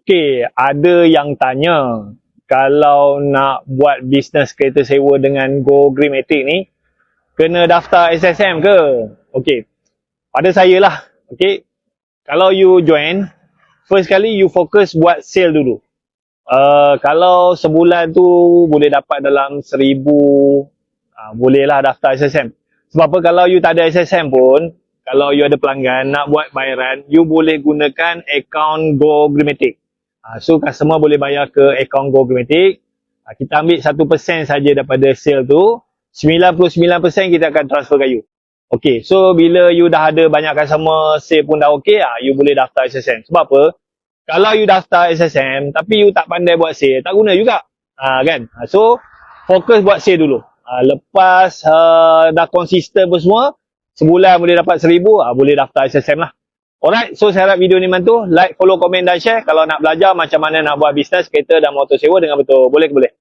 Okey, ada yang tanya kalau nak buat bisnes kereta sewa dengan Go Greenmatic ni kena daftar SSM ke? Okey, pada saya lah. Okey, kalau you join, first kali you fokus buat sale dulu. Kalau sebulan tu boleh dapat dalam 1,000, bolehlah daftar SSM. Sebab apa, kalau you tak ada SSM pun, kalau you ada pelanggan nak buat bayaran, you boleh gunakan akaun Go Greenmatic. So customer boleh bayar ke akaun Go Greenmatic. Kita ambil 1% saja daripada sale tu, 99% kita akan transfer ke you. Okay, so bila you dah ada banyak customer, sale pun dah okay, you boleh daftar SSM. Sebab apa? Kalau you daftar SSM tapi you tak pandai buat sale, tak guna juga. Kan? So fokus buat sale dulu. Lepas dah konsisten pun semua, sebulan boleh dapat 1,000, boleh daftar SSM lah. Alright, so saya harap video ni bantu. Like, follow, komen dan share. Kalau nak belajar macam mana nak buat bisnes kereta dan motor sewa dengan betul, boleh ke boleh?